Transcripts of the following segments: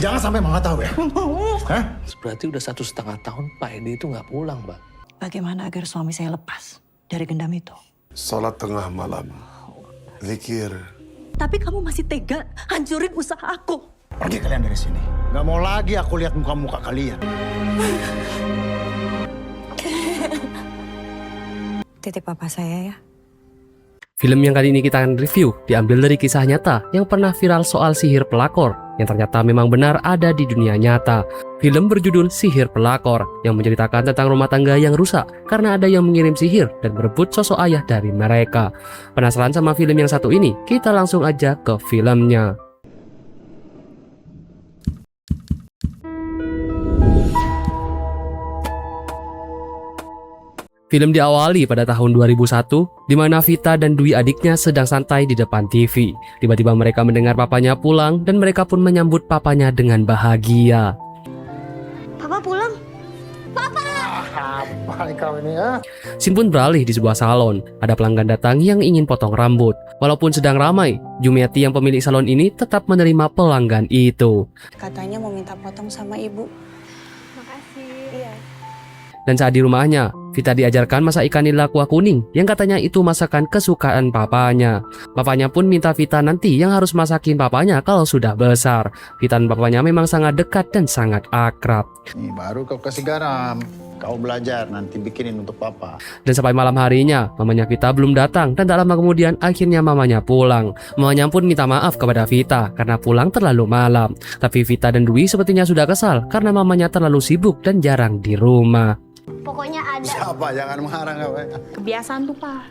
Jangan sampai Mama tahu ya. Hah? Berarti udah 1,5 tahun Pak Edi itu nggak pulang, Mbak. Bagaimana agar suami saya lepas dari gendam itu? Salat tengah malam, zikir. Tapi kamu masih tega hancurin usaha aku. Pergi kalian dari sini. Gak mau lagi aku lihat muka-muka kalian. Titip papa saya ya. Film yang kali ini kita akan review diambil dari kisah nyata yang pernah viral soal sihir pelakor yang ternyata memang benar ada di dunia nyata. Film berjudul Sihir Pelakor yang menceritakan tentang rumah tangga yang rusak karena ada yang mengirim sihir dan berebut sosok ayah dari mereka. Penasaran sama film yang satu ini? Kita langsung aja ke filmnya. Film diawali pada tahun 2001, di mana Vita dan Dwi adiknya sedang santai di depan TV. Tiba-tiba mereka mendengar papanya pulang dan mereka pun menyambut papanya dengan bahagia. Papa pulang? Apa kau ini ya? Scene pun beralih di sebuah salon. Ada pelanggan datang yang ingin potong rambut. Walaupun sedang ramai, Jumiati yang pemilik salon ini tetap menerima pelanggan itu. Katanya mau minta potong sama ibu. Makasih. Iya. Dan saat di rumahnya, Vita diajarkan masak ikan nila kuah kuning yang katanya itu masakan kesukaan papanya. Papanya pun minta Vita nanti yang harus masakin papanya kalau sudah besar. Vita dan papanya memang sangat dekat dan sangat akrab. Nih baru kau kasih garam. Kau belajar nanti bikinin untuk papa. Dan sampai malam harinya, mamanya Vita belum datang dan tak lama kemudian akhirnya mamanya pulang. Mamanya pun minta maaf kepada Vita karena pulang terlalu malam. Tapi Vita dan Dwi sepertinya sudah kesal karena mamanya terlalu sibuk dan jarang di rumah. Pokoknya ada. Siapa? Jangan mengarang kau. Kebiasaan tuh, Pak.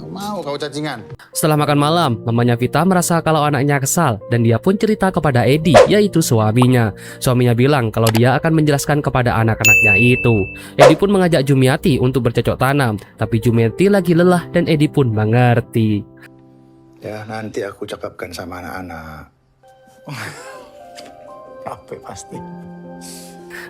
Mau kau cacingan. Setelah makan malam, mamanya Vita merasa kalau anaknya kesal dan dia pun cerita kepada Edi, yaitu suaminya. Suaminya bilang kalau dia akan menjelaskan kepada anak-anaknya itu. Edi pun mengajak Jumiati untuk bercocok tanam, tapi Jumiati lagi lelah dan Edi pun mengerti. Ya nanti aku cakapkan sama anak-anak. Capek pasti.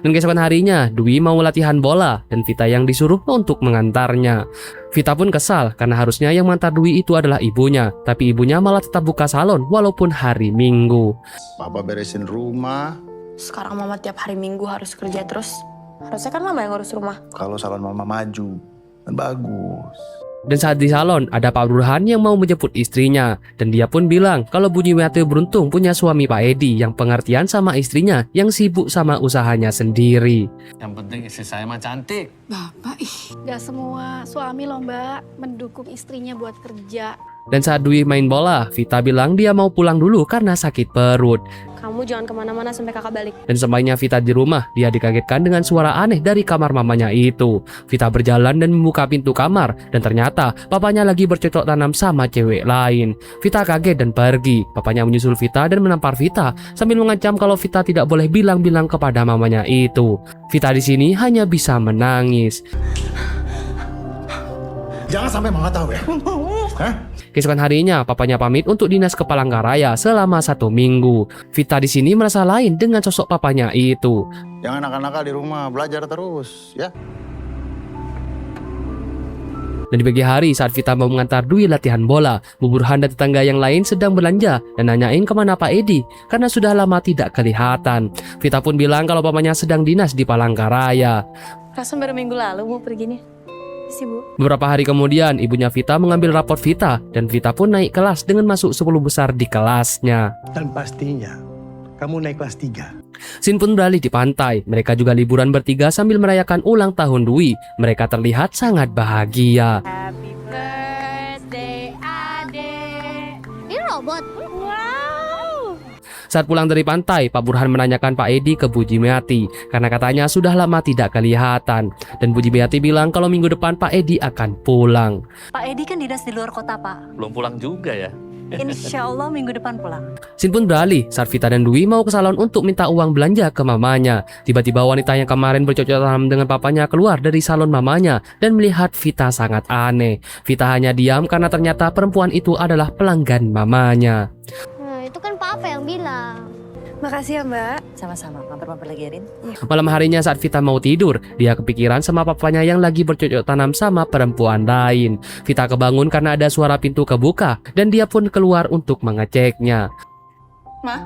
Dan keesokan harinya, Dwi mau latihan bola dan Vita yang disuruh untuk mengantarnya. Vita pun kesal karena harusnya yang mengantar Dwi itu adalah ibunya, tapi ibunya malah tetap buka salon walaupun hari Minggu. Papa beresin rumah. Sekarang mama tiap hari Minggu harus kerja terus. Harusnya kan mama yang ngurus rumah. Kalau salon mama maju, kan bagus. Dan saat di salon, ada Pak Burhan yang mau menjemput istrinya. Dan dia pun bilang kalau Bu Jumiati beruntung punya suami Pak Edi yang pengertian sama istrinya yang sibuk sama usahanya sendiri. Yang penting istri saya mah cantik. Bapak, Gak semua suami loh, Mbak, mendukung istrinya buat kerja. Dan saat Dwi main bola, Vita bilang dia mau pulang dulu karena sakit perut. kamu jangan kemana-mana sampai kakak balik. Dan sebaiknya Vita di rumah, dia dikagetkan dengan suara aneh dari kamar mamanya itu. Vita berjalan dan membuka pintu kamar, dan ternyata papanya lagi bercocok tanam sama cewek lain. Vita kaget dan pergi. Papanya menyusul Vita dan menampar Vita sambil mengancam kalau Vita tidak boleh bilang-bilang kepada mamanya itu. Vita di sini hanya bisa menangis. Jangan sampai mama tahu ya. Hah? Keesokan harinya, papanya pamit untuk dinas ke Palangkaraya selama 1 minggu. Vita di sini merasa lain dengan sosok papanya itu. Jangan nakal-nakal di rumah, belajar terus ya. Dan di pagi hari saat Vita mau mengantar Dwi latihan bola, Bu Burhan dan tetangga yang lain sedang belanja dan nanyain kemana Pak Edi karena sudah lama tidak kelihatan. Vita pun bilang kalau papanya sedang dinas di Palangkaraya. Rasul baru minggu lalu Bu perginya. Sih Bu. Beberapa hari kemudian, ibunya Vita mengambil raport Vita dan Vita pun naik kelas dengan masuk 10 besar di kelasnya. Dan pastinya kamu naik kelas 3. Scene pun beralih di pantai. Mereka juga liburan bertiga sambil merayakan ulang tahun Dwi. Mereka terlihat sangat bahagia. Happy birthday, Ade. Ini robot. Wow. Saat pulang dari pantai, Pak Burhan menanyakan Pak Edi ke Bu Jumiati karena katanya sudah lama tidak kelihatan. Dan Bu Jumiati bilang kalau minggu depan Pak Edi akan pulang. Pak Edi kan dinas di luar kota, Pak. Belum pulang juga ya. Insya Allah minggu depan pulang. Scene pun beralih saat Vita dan Dwi mau ke salon untuk minta uang belanja ke mamanya. Tiba-tiba wanita yang kemarin bercocok tanam dengan papanya keluar dari salon mamanya dan melihat Vita sangat aneh. Vita hanya diam karena ternyata perempuan itu adalah pelanggan mamanya. Nah, itu kan Papa yang bilang. Makasih ya Mbak. Sama-sama, mampir-mampir lagi Erin. Malam harinya saat Vita mau tidur, dia kepikiran sama papanya yang lagi bercocok tanam sama perempuan lain. Vita kebangun karena ada suara pintu kebuka dan dia pun keluar untuk mengeceknya. Ma?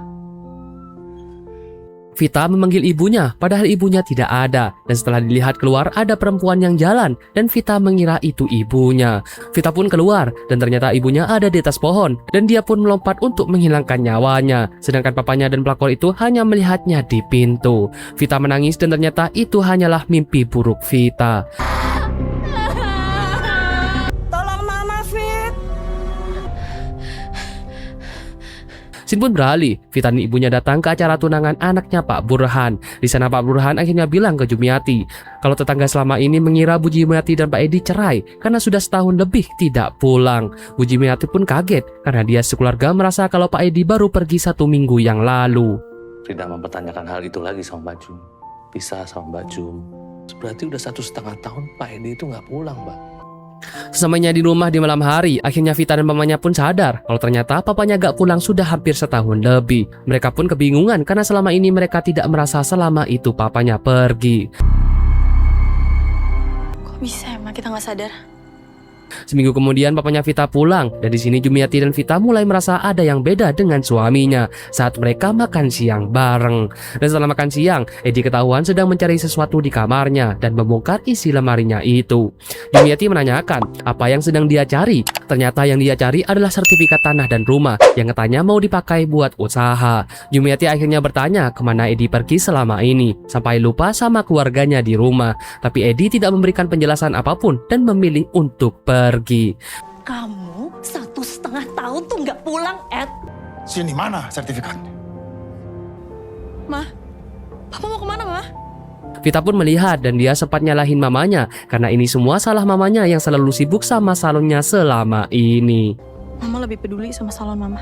Vita memanggil ibunya, padahal ibunya tidak ada. Dan setelah dilihat keluar, ada perempuan yang jalan, dan Vita mengira itu ibunya. Vita pun keluar, dan ternyata ibunya ada di atas pohon, dan dia pun melompat untuk menghilangkan nyawanya. Sedangkan papanya dan pelakor itu hanya melihatnya di pintu. Vita menangis, dan ternyata itu hanyalah mimpi buruk Vita. Tolong mama, Fit. Scene pun beralih. Vita dan ibunya datang ke acara tunangan anaknya Pak Burhan. Di sana Pak Burhan akhirnya bilang ke Jumiati kalau tetangga selama ini mengira Bu Jumiati dan Pak Edi cerai karena sudah setahun lebih tidak pulang. Bu Jumiati pun kaget karena dia sekeluarga merasa kalau Pak Edi baru pergi 1 minggu yang lalu. Frida mempertanyakan hal itu lagi sama Mbak Jum. Pisah sama Mbak Jum. Berarti udah 1,5 tahun Pak Edi itu nggak pulang, Mbak. Sesamanya di rumah di malam hari, akhirnya Vita dan mamanya pun sadar kalau ternyata papanya gak pulang sudah hampir setahun lebih. Mereka pun kebingungan karena selama ini mereka tidak merasa selama itu papanya pergi. Kok bisa emang kita nggak sadar? Seminggu kemudian papanya Vita pulang, dan di sini Jumiati dan Vita mulai merasa ada yang beda dengan suaminya saat mereka makan siang bareng. Dan setelah makan siang, Edi ketahuan sedang mencari sesuatu di kamarnya dan membongkar isi lemarinya itu. Jumiati menanyakan apa yang sedang dia cari. Ternyata yang dia cari adalah sertifikat tanah dan rumah yang katanya mau dipakai buat usaha. Jumiati akhirnya bertanya kemana Edi pergi selama ini, sampai lupa sama keluarganya di rumah. Tapi Edi tidak memberikan penjelasan apapun dan memilih untuk pergi. Kamu 1,5 tahun tuh nggak pulang, Ed. Sini, mana sertifikatnya? Ma, Papa mau kemana, Ma? Vita pun melihat dan dia sempat nyalahin mamanya karena ini semua salah mamanya yang selalu sibuk sama salonnya selama ini. Mama lebih peduli sama salon Mama.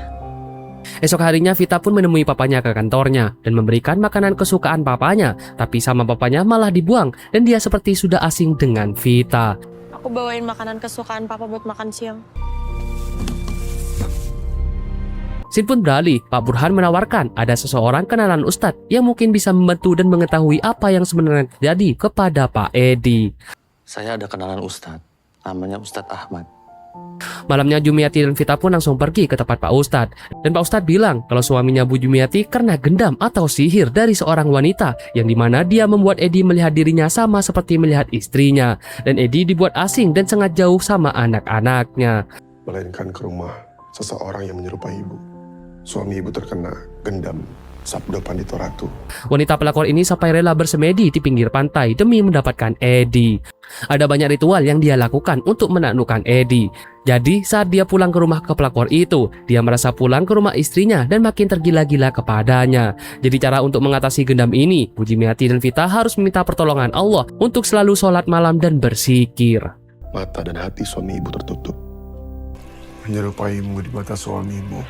Esok harinya Vita pun menemui papanya ke kantornya dan memberikan makanan kesukaan papanya, tapi sama papanya malah dibuang dan dia seperti sudah asing dengan Vita. Aku bawain makanan kesukaan Papa buat makan siang. Scene pun beralih. Pak Burhan menawarkan ada seseorang kenalan Ustadz yang mungkin bisa membantu dan mengetahui apa yang sebenarnya terjadi kepada Pak Edi. Saya ada kenalan Ustadz, namanya Ustadz Ahmad. Malamnya Jumiati dan Vita pun langsung pergi ke tempat Pak Ustadz. Dan Pak Ustadz bilang kalau suaminya Bu Jumiati kena gendam atau sihir dari seorang wanita yang dimana dia membuat Edi melihat dirinya sama seperti melihat istrinya. Dan Edi dibuat asing dan sangat jauh sama anak-anaknya. Melainkan ke rumah seseorang yang menyerupai ibu. Suami ibu terkena gendam sabda Pandito Ratu. Wanita pelakor ini sampai rela bersemedi di pinggir pantai demi mendapatkan Edi. Ada banyak ritual yang dia lakukan untuk menaklukkan Edi. Jadi saat dia pulang ke rumah ke pelakor itu, dia merasa pulang ke rumah istrinya dan makin tergila-gila kepadanya. Jadi cara untuk mengatasi gendam ini, Bu Jumiati dan Vita harus meminta pertolongan Allah untuk selalu sholat malam dan berzikir. Mata dan hati suami ibu tertutup. Menyerupaimu di mata suamimu,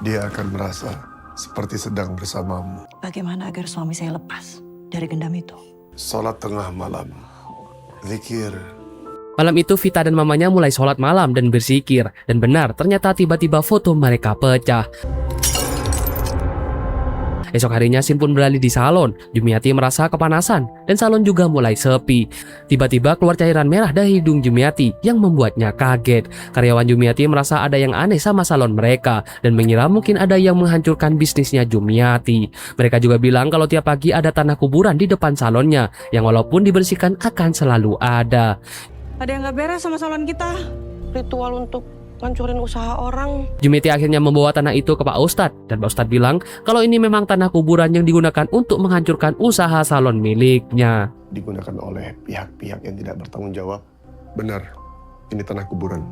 dia akan merasa seperti sedang bersamamu. Bagaimana agar suami saya lepas dari gendam itu? Salat tengah malam, zikir. Malam itu Vita dan mamanya mulai sholat malam dan berzikir. Dan benar, ternyata tiba-tiba foto mereka pecah. Esok harinya scene pun beralih di salon. Jumiati merasa kepanasan dan salon juga mulai sepi. Tiba-tiba keluar cairan merah dari hidung Jumiati yang membuatnya kaget. Karyawan Jumiati merasa ada yang aneh sama salon mereka dan mengira mungkin ada yang menghancurkan bisnisnya Jumiati. Mereka juga bilang kalau tiap pagi ada tanah kuburan di depan salonnya yang walaupun dibersihkan akan selalu ada. Ada yang nggak beres sama salon kita. Ritual untuk ngancurin usaha orang. Jumiati akhirnya membawa tanah itu ke Pak Ustadz dan Pak Ustadz bilang kalau ini memang tanah kuburan yang digunakan untuk menghancurkan usaha salon miliknya. Digunakan oleh pihak-pihak yang tidak bertanggung jawab. Benar, ini tanah kuburan.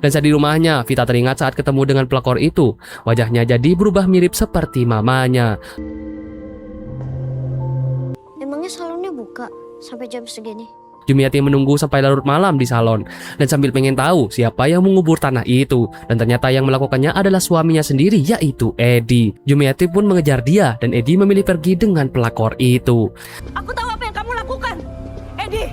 Dan saat di rumahnya, Vita teringat saat ketemu dengan pelakor itu. Wajahnya jadi berubah mirip seperti mamanya. Emangnya salonnya buka sampai jam segini? Jumiati menunggu sampai larut malam di salon dan sambil pengen tahu siapa yang mengubur tanah itu, dan ternyata yang melakukannya adalah suaminya sendiri, yaitu Edi. Jumiati pun mengejar dia dan Edi memilih pergi dengan pelakor itu. Aku tahu apa yang kamu lakukan, Edi.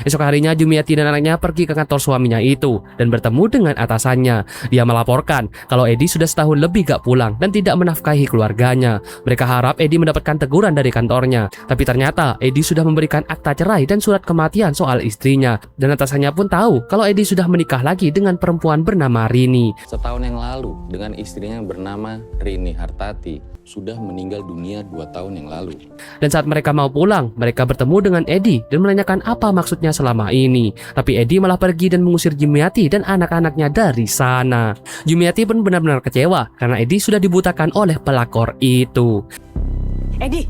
Esok harinya Jumiati dan anaknya pergi ke kantor suaminya itu dan bertemu dengan atasannya. Dia melaporkan kalau Edi sudah setahun lebih gak pulang dan tidak menafkahi keluarganya. Mereka harap Edi mendapatkan teguran dari kantornya, tapi ternyata Edi sudah memberikan akta cerai dan surat kematian soal istrinya. Dan atasannya pun tahu kalau Edi sudah menikah lagi dengan perempuan bernama Rini. Setahun yang lalu dengan istrinya yang bernama Rini Hartati sudah meninggal dunia 2 tahun yang lalu. Dan saat mereka mau pulang, mereka bertemu dengan Edi dan menanyakan apa maksudnya selama ini. Tapi Edi malah pergi dan mengusir Jumiati dan anak-anaknya dari sana. Jumiati pun benar-benar kecewa karena Edi sudah dibutakan oleh pelakor itu. Edi,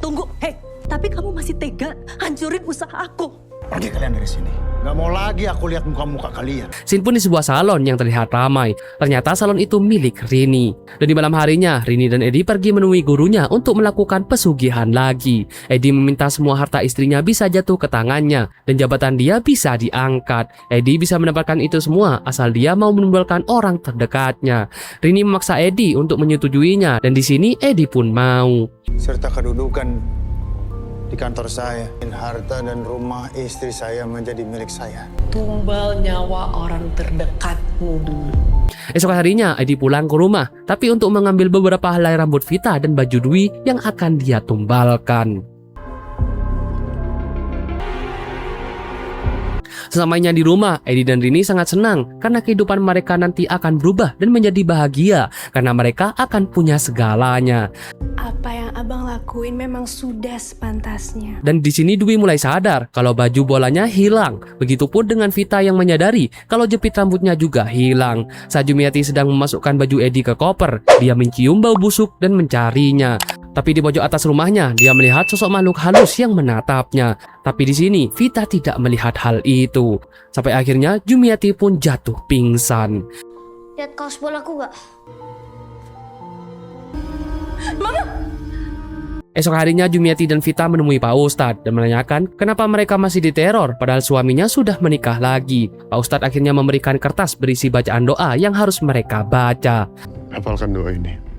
tunggu. Hei, tapi kamu masih tega hancurin usaha aku. Pergi kalian dari sini. Gak mau lagi aku lihat muka-muka kalian. Scene pun di sebuah salon yang terlihat ramai. Ternyata salon itu milik Rini. Dan di malam harinya, Rini dan Edi pergi menemui gurunya untuk melakukan pesugihan lagi. Edi meminta semua harta istrinya bisa jatuh ke tangannya dan jabatan dia bisa diangkat. Edi bisa mendapatkan itu semua asal dia mau menumbalkan orang terdekatnya. Rini memaksa Edi untuk menyetujuinya dan di sini Edi pun mau. Serta kedudukan di kantor saya, harta dan rumah istri saya menjadi milik saya. Tumbal nyawa orang terdekatmu dulu. Esok harinya Edi pulang ke rumah, tapi untuk mengambil beberapa helai rambut Vita dan baju Dwi yang akan dia tumbalkan. Sesamanya di rumah, Edi dan Rini sangat senang karena kehidupan mereka nanti akan berubah dan menjadi bahagia karena mereka akan punya segalanya. Apa yang abang lakuin memang sudah sepantasnya. Dan di sini Dwi mulai sadar kalau baju bolanya hilang. Begitupun dengan Vita yang menyadari kalau jepit rambutnya juga hilang. Saat Jumiati sedang memasukkan baju Edi ke koper, dia mencium bau busuk dan mencarinya. Tapi di pojok atas rumahnya, dia melihat sosok makhluk halus yang menatapnya. Tapi di sini, Vita tidak melihat hal itu. Sampai akhirnya, Jumiati pun jatuh pingsan. Lihat kaos bolaku gak? Esok harinya, Jumiati dan Vita menemui Pak Ustadz dan menanyakan kenapa mereka masih diteror padahal suaminya sudah menikah lagi. Pak Ustadz akhirnya memberikan kertas berisi bacaan doa yang harus mereka baca. Hafalkan doa ini.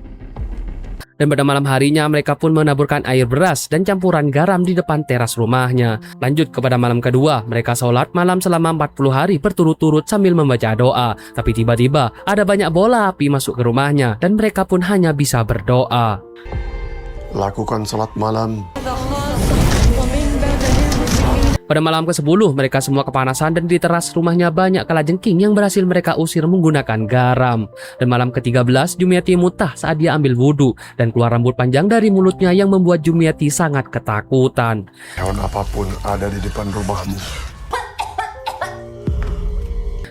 Dan pada malam harinya mereka pun menaburkan air beras dan campuran garam di depan teras rumahnya. Lanjut kepada malam kedua, mereka sholat malam selama 40 hari berturut-turut sambil membaca doa. Tapi tiba-tiba ada banyak bola api masuk ke rumahnya dan mereka pun hanya bisa berdoa. Lakukan sholat malam. Pada malam ke-10, mereka semua kepanasan dan di teras rumahnya banyak kalajengking yang berhasil mereka usir menggunakan garam. Dan malam ke-13, Jumiati muntah saat dia ambil wudhu dan keluar rambut panjang dari mulutnya yang membuat Jumiati sangat ketakutan. Hewan apapun ada di depan rumahmu.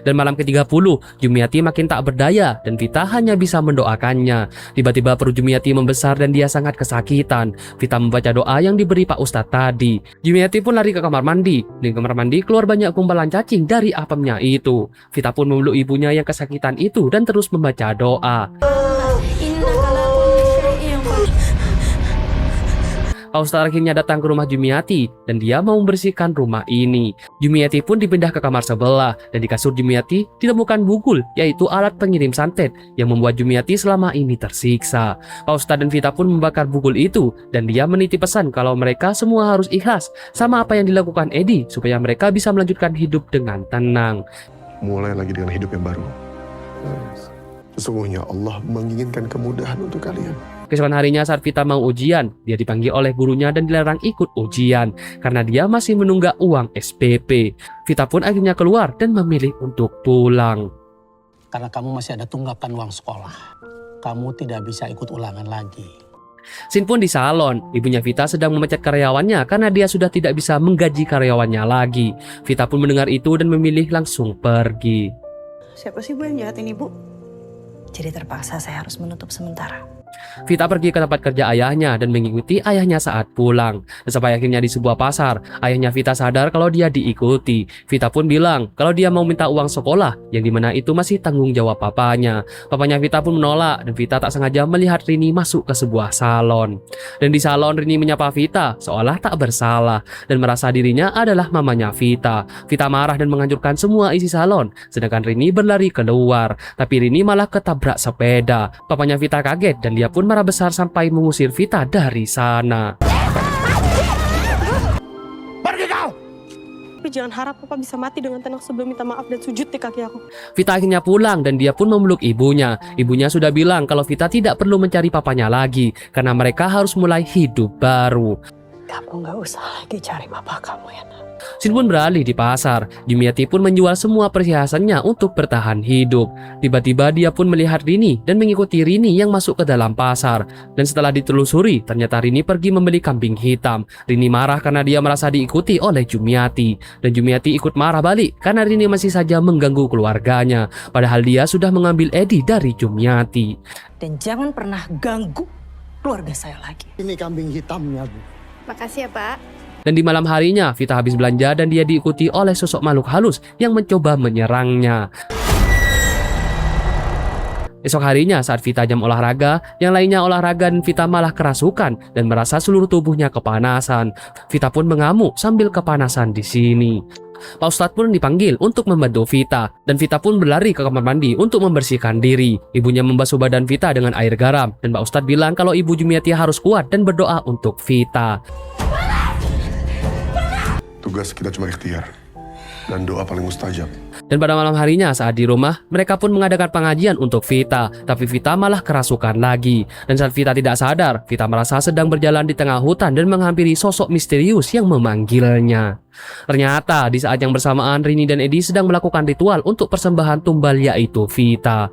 Dan malam ke-30, Jumiati makin tak berdaya dan Vita hanya bisa mendoakannya. Tiba-tiba perut Jumiati membesar dan dia sangat kesakitan. Vita membaca doa yang diberi Pak Ustadz tadi. Jumiati pun lari ke kamar mandi. Di kamar mandi keluar banyak gumpalan cacing dari apemnya itu. Vita pun memeluk ibunya yang kesakitan itu dan terus membaca doa. Pak Ustadz akhirnya datang ke rumah Jumiati dan dia mau membersihkan rumah ini. Jumiati pun dipindah ke kamar sebelah dan di kasur Jumiati ditemukan bugul, yaitu alat pengirim santet yang membuat Jumiati selama ini tersiksa. Pak Ustadz dan Vita pun membakar bugul itu dan dia menitip pesan kalau mereka semua harus ikhlas sama apa yang dilakukan Edi supaya mereka bisa melanjutkan hidup dengan tenang. Mulai lagi dengan hidup yang baru. Sesungguhnya Allah menginginkan kemudahan untuk kalian. Keesokan harinya saat Vita mau ujian, dia dipanggil oleh gurunya dan dilarang ikut ujian karena dia masih menunggak uang SPP. Vita pun akhirnya keluar dan memilih untuk pulang. Karena kamu masih ada tunggakan uang sekolah. Kamu tidak bisa ikut ulangan lagi. Scene pun di salon, ibunya Vita sedang memecat karyawannya karena dia sudah tidak bisa menggaji karyawannya lagi. Vita pun mendengar itu dan memilih langsung pergi. Siapa sih Bu yang jahatin Ibu? Jadi terpaksa saya harus menutup sementara. Vita pergi ke tempat kerja ayahnya dan mengikuti ayahnya saat pulang. Dan sampai akhirnya di sebuah pasar, ayahnya Vita sadar kalau dia diikuti. Vita pun bilang kalau dia mau minta uang sekolah, yang dimana itu masih tanggung jawab papanya. Papanya Vita pun menolak dan Vita tak sengaja melihat Rini masuk ke sebuah salon. Dan di salon Rini menyapa Vita seolah tak bersalah dan merasa dirinya adalah mamanya Vita. Vita marah dan menghancurkan semua isi salon, sedangkan Rini berlari keluar. Tapi Rini malah ketabrak sepeda. Papanya Vita kaget dan dia pun marah besar sampai mengusir Vita dari sana. Pergi kau! Tapi jangan harap papa bisa mati dengan tenang sebelum minta maaf dan sujud di kaki aku. Vita akhirnya pulang dan dia pun memeluk ibunya. Ibunya sudah bilang kalau Vita tidak perlu mencari papanya lagi karena mereka harus mulai hidup baru. Kamu nggak usah lagi cari papa kamu ya, nak. Sin pun beralih di pasar. Jumiati pun menjual semua perhiasannya untuk bertahan hidup. Tiba-tiba dia pun melihat Rini dan mengikuti Rini yang masuk ke dalam pasar. Dan setelah ditelusuri, ternyata Rini pergi membeli kambing hitam. Rini marah karena dia merasa diikuti oleh Jumiati. Dan Jumiati ikut marah balik karena Rini masih saja mengganggu keluarganya. Padahal dia sudah mengambil Edi dari Jumiati. Dan jangan pernah ganggu keluarga saya lagi. Ini kambing hitamnya, Bu. Makasih ya, Pak. Dan di malam harinya, Vita habis belanja dan dia diikuti oleh sosok makhluk halus yang mencoba menyerangnya. Esok harinya saat Vita jam olahraga, yang lainnya olahraga dan Vita malah kerasukan dan merasa seluruh tubuhnya kepanasan. Vita pun mengamuk sambil kepanasan di sini. Pak Ustadz pun dipanggil untuk membantu Vita dan Vita pun berlari ke kamar mandi untuk membersihkan diri. Ibunya membasuh badan Vita dengan air garam dan Pak Ustadz bilang kalau ibu Jumiati harus kuat dan berdoa untuk Vita. Tugas kita cuma ikhtiar dan doa paling mustajab. Dan pada malam harinya saat di rumah, mereka pun mengadakan pengajian untuk Vita. Tapi Vita malah kerasukan lagi. Dan saat Vita tidak sadar, Vita merasa sedang berjalan di tengah hutan dan menghampiri sosok misterius yang memanggilnya. Ternyata di saat yang bersamaan Rini dan Edi sedang melakukan ritual untuk persembahan tumbal yaitu Vita.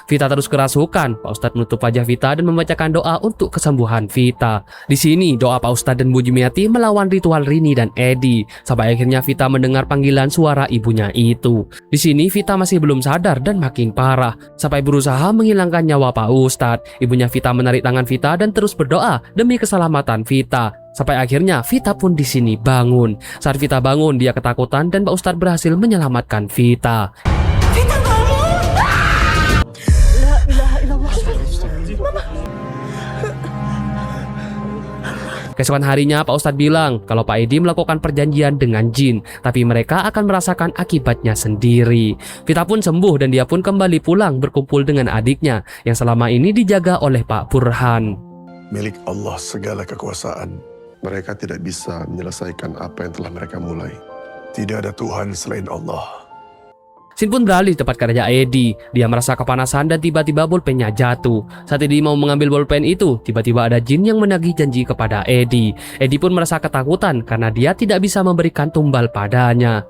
Vita terus kerasukan. Pak Ustadz menutup wajah Vita dan membacakan doa untuk kesembuhan Vita. Di sini doa Pak Ustadz dan Bu Jumiati melawan ritual Rini dan Edi. Sampai akhirnya Vita mendengar panggilan suara ibunya itu. Di sini Vita masih belum sadar dan makin parah. Sampai berusaha menghilangkan nyawa Pak Ustadz. Ibunya Vita menarik tangan Vita dan terus berdoa demi keselamatan Vita. Sampai akhirnya Vita pun di sini bangun. Saat Vita bangun, dia ketakutan dan Pak Ustadz berhasil menyelamatkan Vita. Keesokan harinya Pak Ustadz bilang kalau Pak Edi melakukan perjanjian dengan jin, tapi mereka akan merasakan akibatnya sendiri. Vita pun sembuh dan dia pun kembali pulang berkumpul dengan adiknya yang selama ini dijaga oleh Pak Burhan. Milik Allah segala kekuasaan. Mereka tidak bisa menyelesaikan apa yang telah mereka mulai. Tidak ada Tuhan selain Allah. Sin pun beralih tepat ke raja Edi. Dia merasa kepanasan dan tiba-tiba bolpennya jatuh. Saat Edi mau mengambil bolpen itu, tiba-tiba ada jin yang menagih janji kepada Edi. Edi pun merasa ketakutan karena dia tidak bisa memberikan tumbal padanya.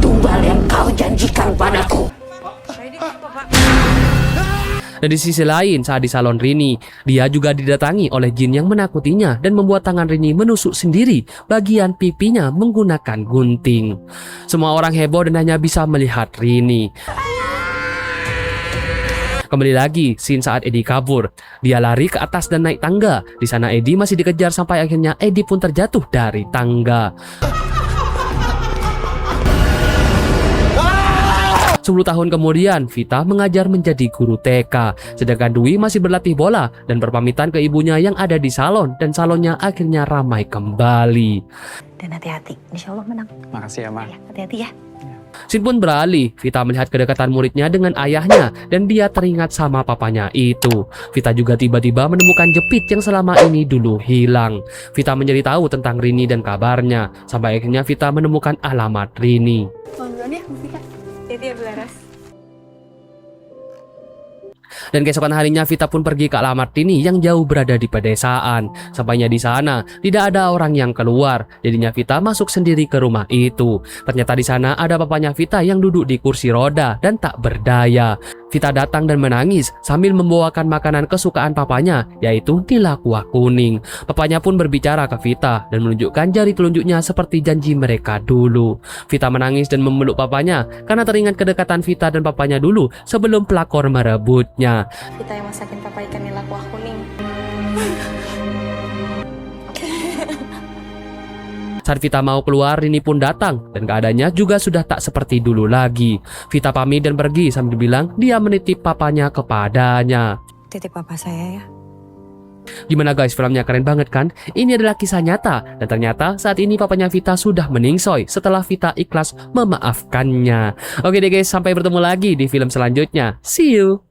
Tumbal yang kau janjikan padaku. Dan di sisi lain saat di salon Rini, dia juga didatangi oleh jin yang menakutinya dan membuat tangan Rini menusuk sendiri bagian pipinya menggunakan gunting. Semua orang heboh dan hanya bisa melihat Rini. Kembali lagi, scene saat Edi kabur. Dia lari ke atas dan naik tangga. Di sana Edi masih dikejar sampai akhirnya Edi pun terjatuh dari tangga. 10 tahun kemudian, Vita mengajar menjadi guru TK, sedangkan Dwi masih berlatih bola dan berpamitan ke ibunya yang ada di salon, dan salonnya akhirnya ramai kembali. Dan hati-hati, insya Allah menang. Makasih ya, Ma. Hati-hati ya. Sin pun beralih. Vita melihat kedekatan muridnya dengan ayahnya dan dia teringat sama papanya itu. Vita juga tiba-tiba menemukan jepit yang selama ini dulu hilang. Vita menjadi tahu tentang Rini dan kabarnya. Sampai akhirnya Vita menemukan alamat Rini. Jadi ya Bularas. Dan keesokan harinya Vita pun pergi ke alamat Rini yang jauh berada di pedesaan. Sampainya di sana tidak ada orang yang keluar. Jadinya Vita masuk sendiri ke rumah itu. Ternyata di sana ada papanya Vita yang duduk di kursi roda dan tak berdaya. Vita datang dan menangis sambil membawakan makanan kesukaan papanya, yaitu nila kuah kuning. Papanya pun berbicara ke Vita dan menunjukkan jari telunjuknya seperti janji mereka dulu. Vita menangis dan memeluk papanya karena teringat kedekatan Vita dan papanya dulu sebelum pelakor merebutnya. Vita yang masakin papa ikan nila kuah kuning. Saat Vita mau keluar, Rini pun datang dan keadaannya juga sudah tak seperti dulu lagi. Vita pamit dan pergi sambil bilang dia menitip papanya kepadanya. Titip papa saya ya. Gimana guys, filmnya keren banget kan? Ini adalah kisah nyata dan ternyata saat ini papanya Vita sudah meningsoy setelah Vita ikhlas memaafkannya. Oke deh guys, sampai bertemu lagi di film selanjutnya. See you!